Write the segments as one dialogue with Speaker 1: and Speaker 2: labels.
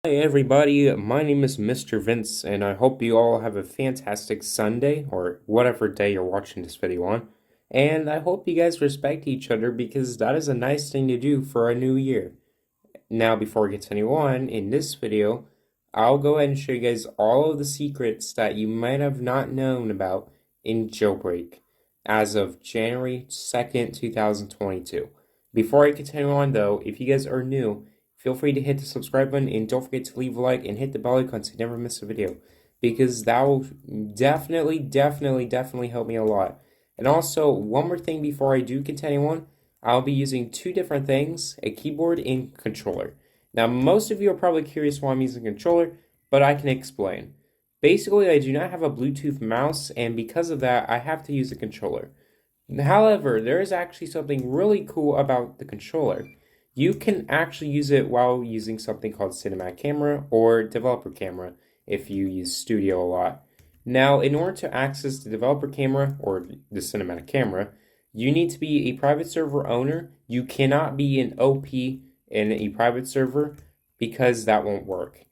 Speaker 1: Hi everybody, my name is Mr. Vince, and I hope you all have a fantastic Sunday, or whatever day you're watching this video on. And I hope you guys respect each other because that is a nice thing to do for a new year. Now, before we continue on, in this video, I'll go ahead and show you guys all of the secrets that you might have not known about in Jailbreak as of January 2nd, 2022. Before I continue on though, if you guys are new, feel free to hit the subscribe button and don't forget to leave a like and hit the bell icon so you never miss a video, because that will definitely help me a lot. And also, one more thing before I do continue on, I'll be using two different things, a keyboard and controller. Now, most of you are probably curious why I'm using a controller, but I can explain. Basically, I do not have a Bluetooth mouse, and because of that, I have to use a controller. However, there is actually something really cool about the controller. You can actually use it while using something called cinematic camera or developer camera if you use Studio a lot. Now, in order to access the developer camera or the cinematic camera, you need to be a private server owner. You cannot be an OP in a private server because that won't work.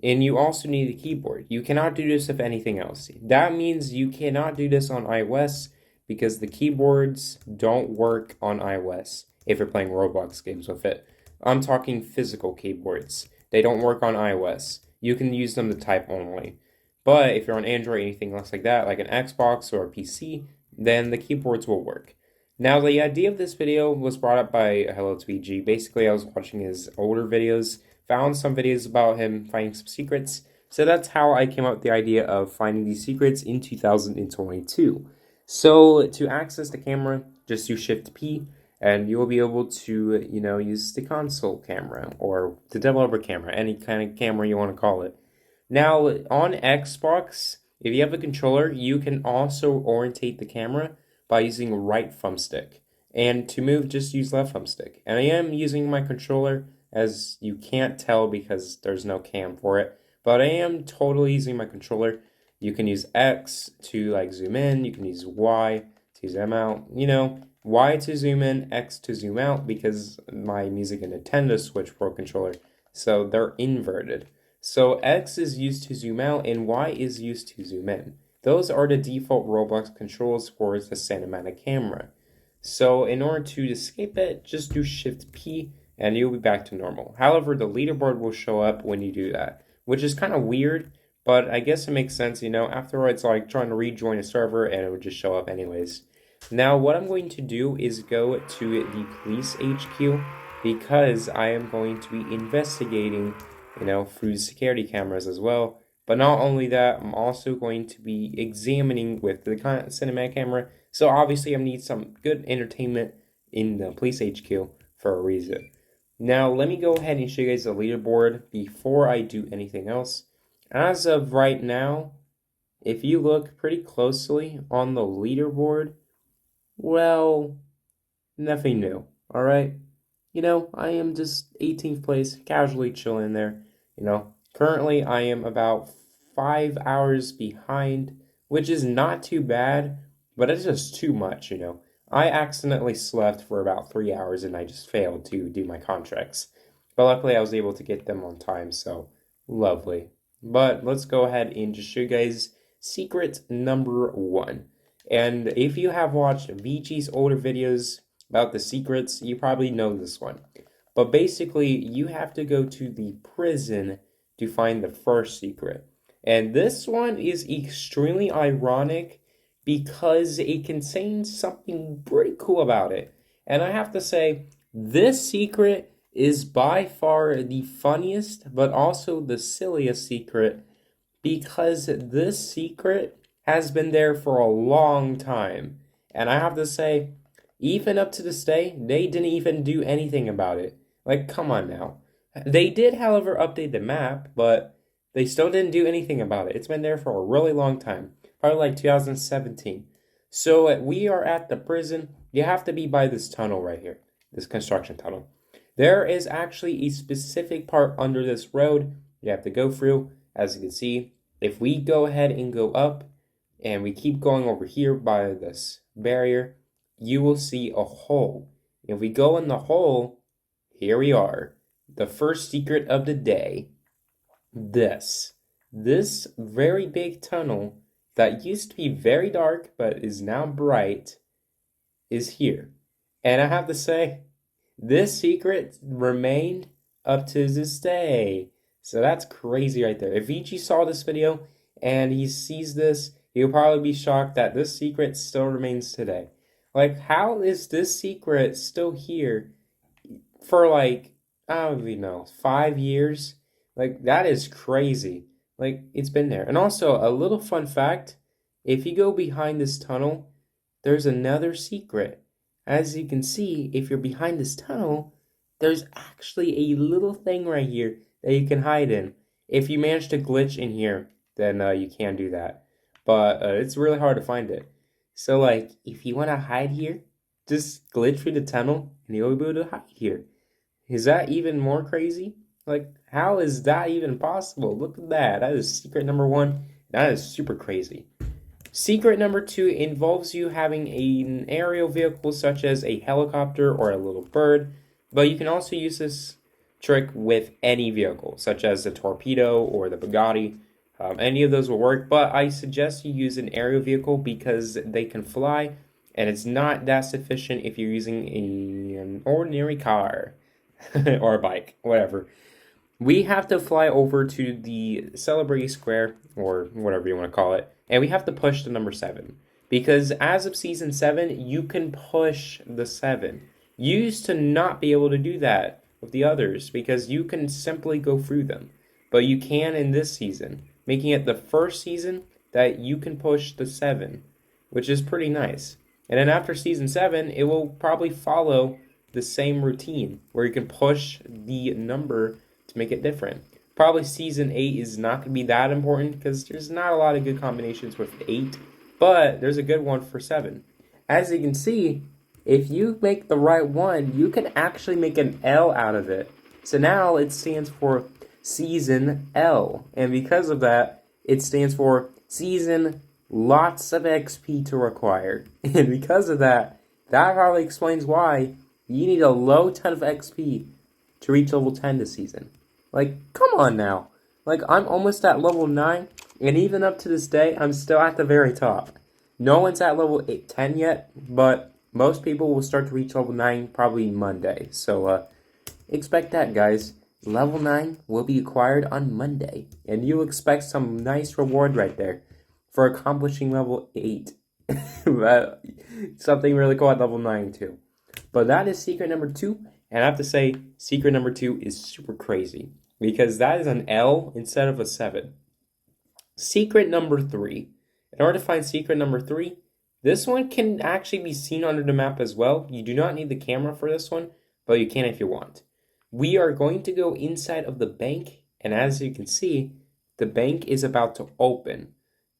Speaker 1: And you also need a keyboard. You cannot do this with anything else. That means you cannot do this on iOS because the keyboards don't work on iOS if you're playing Roblox games with it. I'm talking physical keyboards. They don't work on iOS. You can use them to type only. But if you're on Android or anything else like that, like an Xbox or a PC, then the keyboards will work. Now, the idea of this video was brought up by Hello Tweety. Basically, I was watching his older videos, found some videos about him finding some secrets. So that's how I came up with the idea of finding these secrets in 2022. So to access the camera, just do Shift P, and you will be able to, use the console camera or the developer camera, any kind of camera you want to call it. Now, on Xbox, if you have a controller, you can also orientate the camera by using right thumbstick. And to move, just use left thumbstick. And I am using my controller, as you can't tell because there's no cam for it, but I am totally using my controller. You can use X to zoom in, you can use Y to zoom out, Y to zoom in, X to zoom out, because my Music and Nintendo Switch Pro controller, so they're inverted. So X is used to zoom out and Y is used to zoom in. Those are the default Roblox controls for the cinematic camera. So in order to escape it, just do Shift P and you'll be back to normal. However, the leaderboard will show up when you do that, which is kind of weird, but I guess it makes sense, after all, it's like trying to rejoin a server and it would just show up anyways. Now, what I'm going to do is go to the police HQ because I am going to be investigating, through security cameras as well. But not only that, I'm also going to be examining with the cinematic camera. So obviously I need some good entertainment in the police HQ for a reason. Now, let me go ahead and show you guys the leaderboard before I do anything else. As of right now, if you look pretty closely on the leaderboard, well, nothing new, alright? I am just 18th place, casually chilling there, Currently, I am about 5 hours behind, which is not too bad, but it's just too much, I accidentally slept for about 3 hours and I just failed to do my contracts. But luckily, I was able to get them on time, so lovely. But let's go ahead and just show you guys secret number 1. And if you have watched VG's older videos about the secrets, you probably know this one. But basically, you have to go to the prison to find the first secret. And this one is extremely ironic because it contains something pretty cool about it. And I have to say, this secret is by far the funniest, but also the silliest secret, because this secret has been there for a long time. And I have to say, even up to this day, they didn't even do anything about it. Like, come on now. They did, however, update the map, but they still didn't do anything about it. It's been there for a really long time, probably like 2017. So we are at the prison. You have to be by this tunnel right here, this construction tunnel. There is actually a specific part under this road you have to go through. As you can see, if we go ahead and go up and we keep going over here by this barrier, you will see a hole. If we go in the hole, here we are. The first secret of the day. This very big tunnel that used to be very dark but is now bright is here. And I have to say, this secret remained up to this day. So that's crazy right there. If Ichi saw this video and he sees this, he'll probably be shocked that this secret still remains today. Like, how is this secret still here for like, I don't even know, 5 years? Like, that is crazy. Like, it's been there. And also, a little fun fact, if you go behind this tunnel, there's another secret. As you can see, if you're behind this tunnel, there's actually a little thing right here that you can hide in. If you manage to glitch in here, then you can do that. But it's really hard to find it. So, like, if you want to hide here, just glitch through the tunnel and you'll be able to hide here. Is that even more crazy? Like, how is that even possible? Look at that. That is secret number 1. That is super crazy. Secret number 2 involves you having an aerial vehicle such as a helicopter or a little bird, but you can also use this trick with any vehicle, such as the torpedo or the Bugatti. Any of those will work, but I suggest you use an aerial vehicle because they can fly, and it's not that sufficient if you're using an ordinary car or a bike, whatever. We have to fly over to the Celebrity Square, or whatever you want to call it, and we have to push the number 7. Because as of Season 7, you can push the 7. You used to not be able to do that with the others, because you can simply go through them. But you can in this season, making it the first season that you can push the 7, which is pretty nice. And then after Season 7, it will probably follow the same routine, where you can push the number to make it different. Probably Season 8 is not going to be that important because there's not a lot of good combinations with 8, but there's a good one for 7. As you can see, if you make the right one, you can actually make an L out of it. So now it stands for Season L, and because of that, it stands for Season Lots of XP to Require. And because of that, that probably explains why you need a low ton of XP to reach level 10 this season. Like, come on now. Like, I'm almost at level 9, and even up to this day, I'm still at the very top. No one's at level 10 yet, but most people will start to reach level 9 probably Monday. So, expect that, guys. Level 9 will be acquired on Monday, and you'll expect some nice reward right there for accomplishing level 8. Something really cool at level 9, too. But that is secret number 2, and I have to say, secret number 2 is super crazy, because that is an L instead of a 7. Secret number 3. In order to find secret number 3, this one can actually be seen under the map as well. You do not need the camera for this one, but you can if you want. We are going to go inside of the bank, and as you can see, the bank is about to open.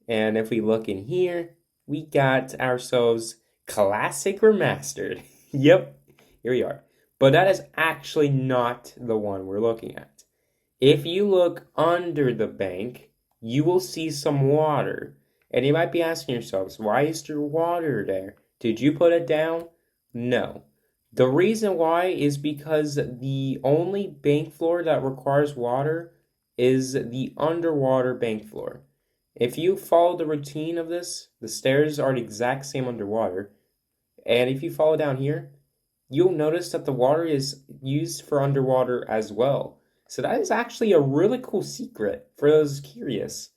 Speaker 1: And if we look in here, we got ourselves Classic Remastered. Yep, here we are. But that is actually not the one we're looking at. If you look under the bank, you will see some water. And you might be asking yourselves, why is there water there? Did you put it down? No. The reason why is because the only bank floor that requires water is the underwater bank floor. If you follow the routine of this, the stairs are the exact same underwater. And if you follow down here, you'll notice that the water is used for underwater as well. So that is actually a really cool secret for those curious.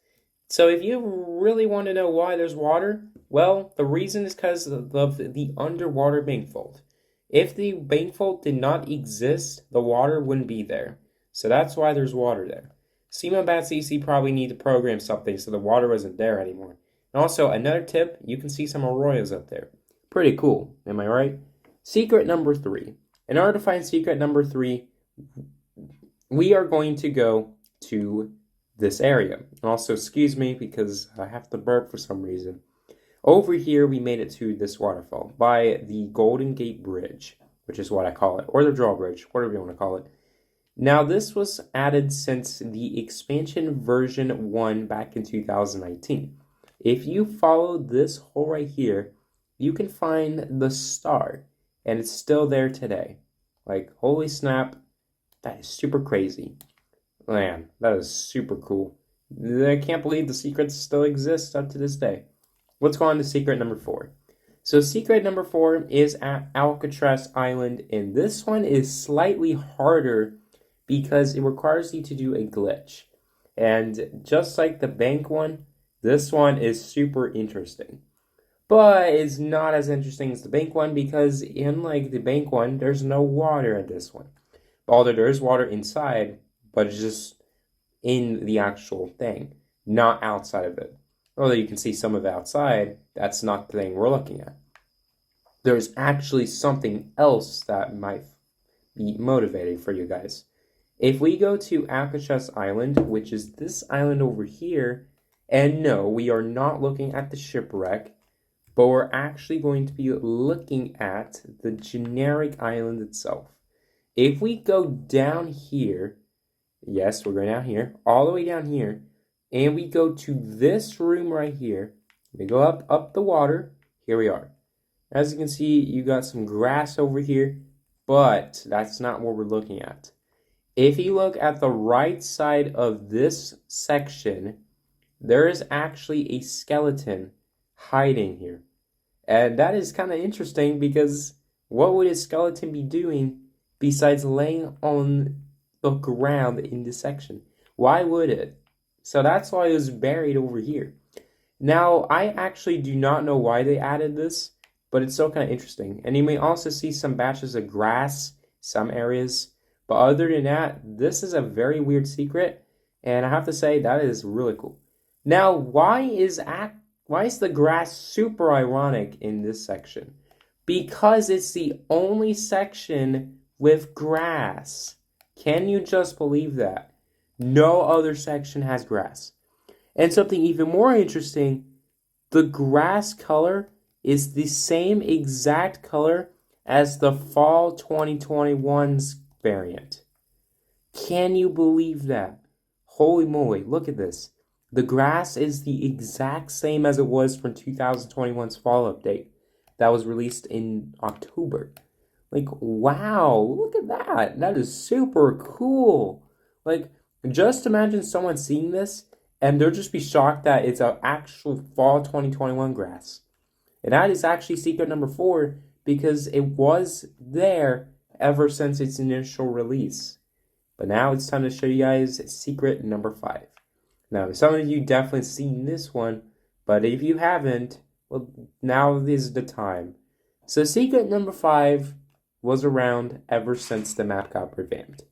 Speaker 1: So if you really want to know why there's water, well, the reason is because of the underwater bank vault. If the bank vault did not exist, the water wouldn't be there. So that's why there's water there. CC probably need to program something so the water wasn't there anymore. And also, another tip, you can see some arroyos up there. Pretty cool, am I right? Secret number 3. In order to find secret number 3, we are going to go to this area. Also, excuse me because I have to burp for some reason. Over here, we made it to this waterfall by the Golden Gate Bridge, which is what I call it, or the drawbridge, whatever you want to call it. Now, this was added since the expansion version 1 back in 2019. If you follow this hole right here, you can find the star, and it's still there today. Like, holy snap, that is super crazy. Man, that is super cool. I can't believe the secrets still exist up to this day. Let's go on to secret number 4. So secret number 4 is at Alcatraz Island, and this one is slightly harder because it requires you to do a glitch. And just like the bank one, this one is super interesting. But it's not as interesting as the bank one because unlike the bank one, there's no water in this one. Although there is water inside, but it's just in the actual thing, not outside of it. Although you can see some of it outside, that's not the thing we're looking at. There's actually something else that might be motivating for you guys. If we go to Alcatraz Island, which is this island over here, and no, we are not looking at the shipwreck, but we're actually going to be looking at the generic island itself. If we go down here, yes, we're going down here, all the way down here, and we go to this room right here, we go up the water, here we are. As you can see, you got some grass over here, but that's not what we're looking at. If you look at the right side of this section, there is actually a skeleton hiding here. And that is kind of interesting because what would a skeleton be doing besides laying on the ground in this section? Why would it? So that's why it was buried over here. Now, I actually do not know why they added this, but it's still kind of interesting. And you may also see some batches of grass, some areas. But other than that, this is a very weird secret, and I have to say that is really cool. Now, why is the grass super ironic in this section? Because it's the only section with grass. Can you just believe that? No other section has grass. And something even more interesting, the grass color is the same exact color as the fall 2021's variant. Can you believe that? Holy moly, look at this. The grass is the exact same as it was from 2021's fall update that was released in October. Like, wow, look at that. That is super cool. Like, just imagine someone seeing this and they'll just be shocked that it's an actual fall 2021 grass. And that is actually secret number 4 because it was there ever since its initial release. But now it's time to show you guys secret number 5. Now, some of you definitely seen this one, but if you haven't, well, now is the time. So secret number 5 was around ever since the map got revamped.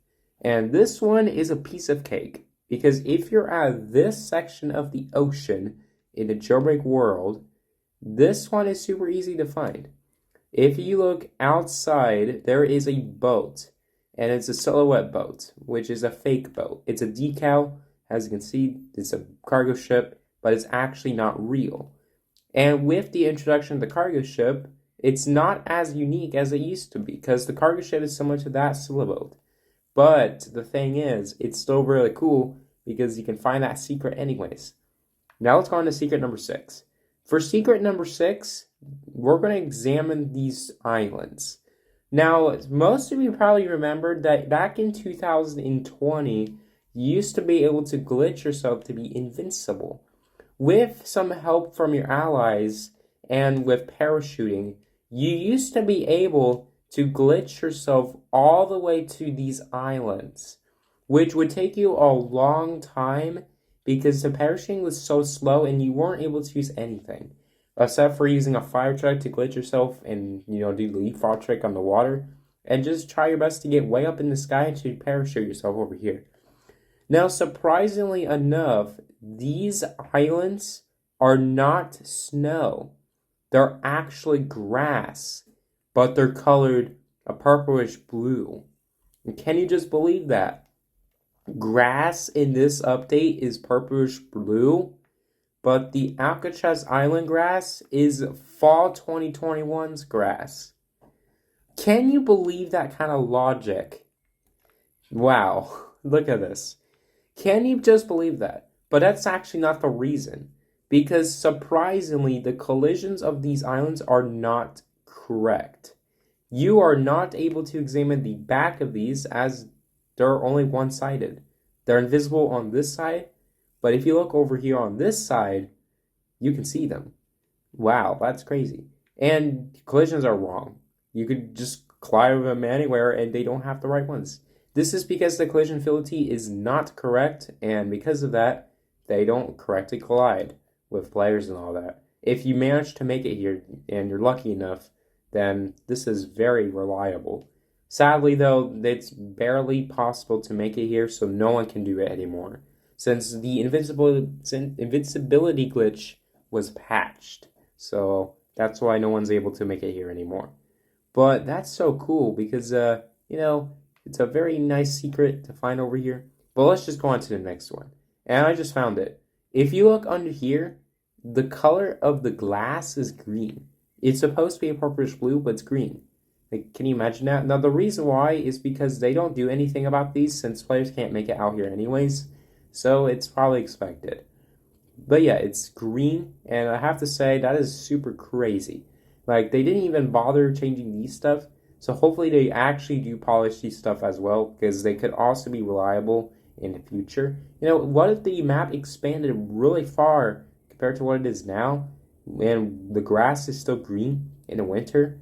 Speaker 1: And this one is a piece of cake, because if you're at this section of the ocean in the Jailbreak world, this one is super easy to find. If you look outside, there is a boat, and it's a silhouette boat, which is a fake boat. It's a decal. As you can see, it's a cargo ship, but it's actually not real. And with the introduction of the cargo ship, it's not as unique as it used to be, because the cargo ship is similar to that silhouette. But the thing is, it's still really cool, because you can find that secret anyways. Now let's go on to secret number 6. For secret number 6, we're going to examine these islands. Now, most of you probably remembered that back in 2020, you used to be able to glitch yourself to be invincible. With some help from your allies and with parachuting, you used to be able to glitch yourself all the way to these islands, which would take you a long time because the parachuting was so slow and you weren't able to use anything except for using a fire truck to glitch yourself and do the leapfrog trick on the water, and just try your best to get way up in the sky to parachute yourself over here. Now, surprisingly enough, these islands are not snow. They're actually grass, but they're colored a purplish blue. And can you just believe that? Grass in this update is purplish blue, but the Alcatraz Island grass is fall 2021's grass. Can you believe that kind of logic? Wow, look at this. Can you just believe that? But that's actually not the reason, because surprisingly, the collisions of these islands are not correct. You are not able to examine the back of these as they're only one-sided. They're invisible on this side, but if you look over here on this side, you can see them. Wow, that's crazy. And collisions are wrong. You could just collide with them anywhere and they don't have the right ones. This is because the collision fidelity is not correct, and because of that, they don't correctly collide with players and all that. If you manage to make it here and you're lucky enough, then this is very reliable. Sadly, though, it's barely possible to make it here, so no one can do it anymore, since the invincibility glitch was patched. So that's why no one's able to make it here anymore. But that's so cool because, it's a very nice secret to find over here. But let's just go on to the next one. And I just found it. If you look under here, the color of the glass is green. It's supposed to be a purplish blue, but it's green. Like, can you imagine that? Now, the reason why is because they don't do anything about these since players can't make it out here anyways. So it's probably expected. But yeah, it's green, and I have to say, that is super crazy. Like, they didn't even bother changing these stuff. So hopefully they actually do polish these stuff as well, because they could also be reliable in the future. What if the map expanded really far compared to what it is now, and the grass is still green in the winter?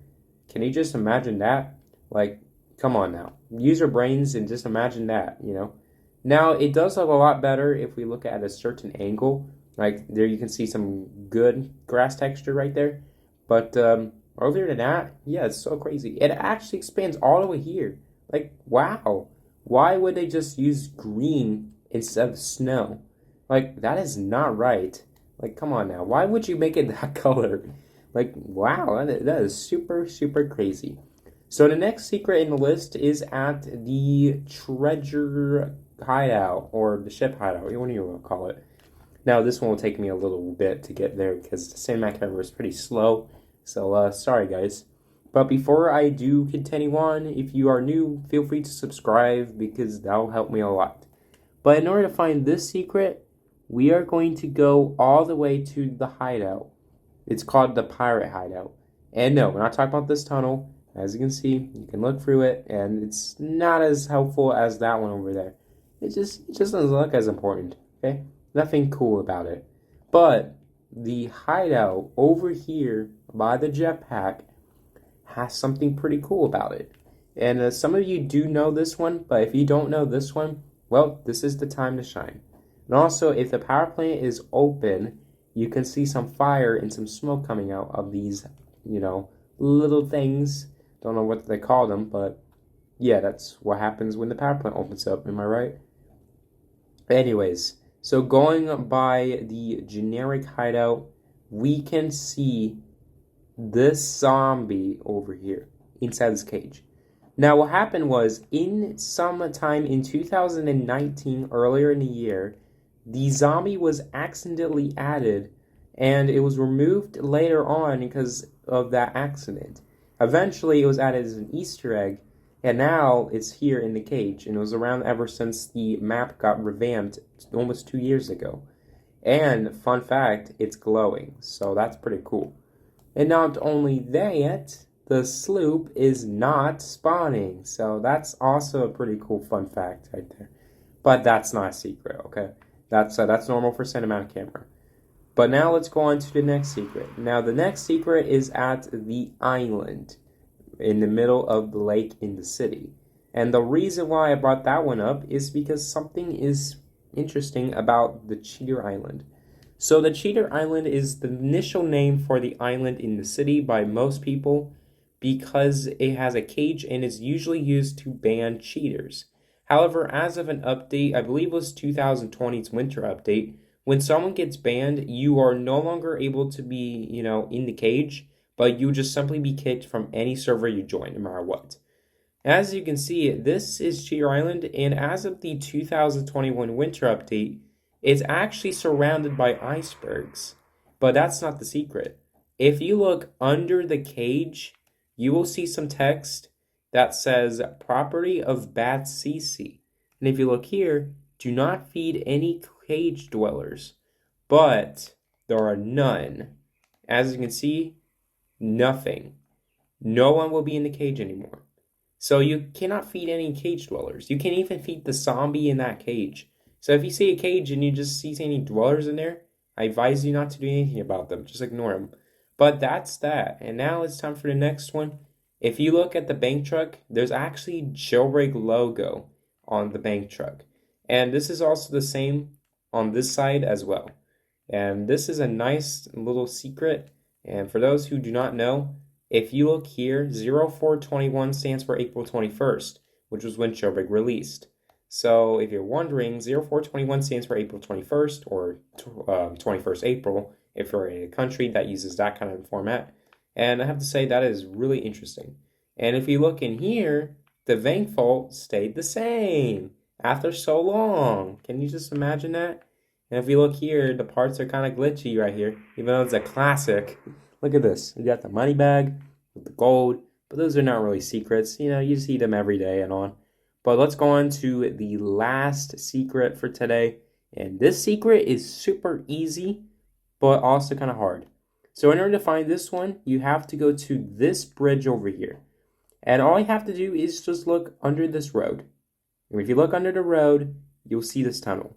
Speaker 1: Can you just imagine that? Like, come on now. Use your brains and just imagine that, Now, it does look a lot better if we look at a certain angle. Like, there you can see some good grass texture right there. But, other than that, yeah, it's so crazy. It actually expands all the way here. Like, wow. Why would they just use green instead of snow? Like, that is not right. Like, come on now. Why would you make it that color? Like, wow, that is super, super crazy. So the next secret in the list is at the Treasure Hideout, or the Ship Hideout, whatever you want to call it. Now, this one will take me a little bit to get there because the cinematic camera is pretty slow. So, sorry, guys. But before I do continue on, if you are new, feel free to subscribe because that will help me a lot. But in order to find this secret, we are going to go all the way to the hideout. It's called the Pirate Hideout. And no, we're not talking about this tunnel. As you can see, you can look through it, and it's not as helpful as that one over there. It just doesn't look as important, okay? Nothing cool about it. But the hideout over here by the jetpack has something pretty cool about it. And some of you do know this one, but if you don't know this one, well, this is the time to shine. And also, if the power plant is open, you can see some fire and some smoke coming out of these, little things. Don't know what they call them, but yeah, that's what happens when the power plant opens up. Am I right? Anyways, so going by the generic hideout, we can see this zombie over here inside this cage. Now, what happened was, in sometime in 2019, earlier in the year, the zombie was accidentally added, and it was removed later on because of that accident. Eventually, it was added as an Easter egg, and now it's here in the cage, and it was around ever since the map got revamped almost 2 years ago. And, fun fact, it's glowing, so that's pretty cool. And not only that, the sloop is not spawning, so that's also a pretty cool fun fact right there. But that's not a secret, okay? That's normal for cinematic camera. But now let's go on to the next secret. Now, the next secret is at the island in the middle of the lake in the city. And the reason why I brought that one up is because something is interesting about the Cheater Island. So the Cheater Island is the initial name for the island in the city by most people because it has a cage and is usually used to ban cheaters. However, as of an update, I believe it was 2020's winter update, when someone gets banned, you are no longer able to be, in the cage, but you just simply be kicked from any server you join, no matter what. As you can see, this is Cheater Island, and as of the 2021 winter update, it's actually surrounded by icebergs. But that's not the secret. If you look under the cage, you will see some text that says property of Bat CC. And if you look here, do not feed any cage dwellers. But there are none. As you can see, nothing. No one will be in the cage anymore. So you cannot feed any cage dwellers. You can't even feed the zombie in that cage. So if you see a cage and you just see any dwellers in there, I advise you not to do anything about them. Just ignore them. But that's that. And now it's time for the next one. If you look at the bank truck, there's actually Jailbreak logo on the bank truck. And this is also the same on this side as well. And this is a nice little secret. And for those who do not know, if you look here, 0421 stands for April 21st, which was when Jailbreak released. So if you're wondering, 0421 stands for April 21st or 21st April if you're in a country that uses that kind of format. And I have to say that is really interesting. And if you look in here, the bank vault stayed the same after so long. Can you just imagine that? And if you look here, the parts are kind of glitchy right here, even though it's a classic. Look at this. You got the money bag with the gold, but those are not really secrets. You know, you see them every day and on. But let's go on to the last secret for today. And this secret is super easy, but also kind of hard. So in order to find this one, you have to go to this bridge over here. And all you have to do is just look under this road. And if you look under the road, you'll see this tunnel.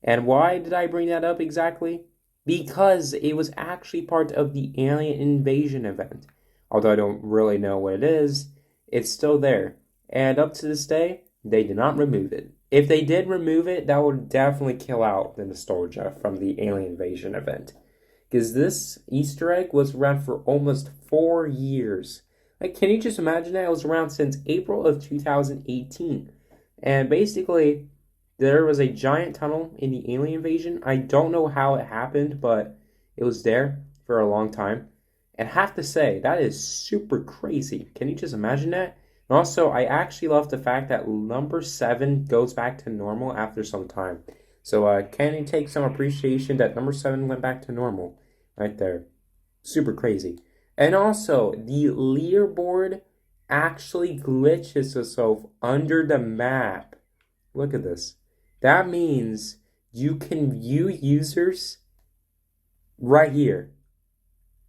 Speaker 1: And why did I bring that up exactly? Because it was actually part of the alien invasion event. Although I don't really know what it is, it's still there. And up to this day, they did not remove it. If they did remove it, that would definitely kill out the nostalgia from the alien invasion event. Because this Easter egg was around for almost 4 years. Like, can you just imagine that? It was around since April of 2018. And basically, there was a giant tunnel in the alien invasion. I don't know how it happened, but it was there for a long time. And I have to say, that is super crazy. Can you just imagine that? And also, I actually love the fact that number 7 goes back to normal after some time. So can you take some appreciation that number 7 went back to normal? Right there. Super crazy. And also, the leaderboard actually glitches itself under the map. Look at this. That means you can view users right here.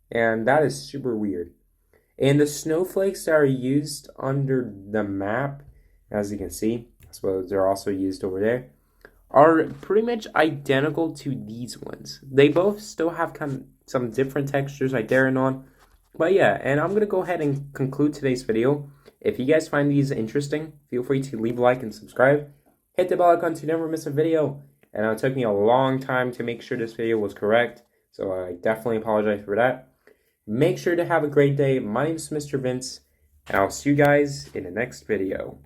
Speaker 1: And that is super weird. And the snowflakes that are used under the map, as you can see, I suppose they're also used over there, are pretty much identical to these ones. They both still have kind of some different textures right there and on. But yeah, and I'm going to go ahead and conclude today's video. If you guys find these interesting, feel free to leave a like and subscribe. Hit the bell icon to never miss a video. And it took me a long time to make sure this video was correct, so I definitely apologize for that. Make sure to have a great day. My name is Mr. Vince, and I'll see you guys in the next video.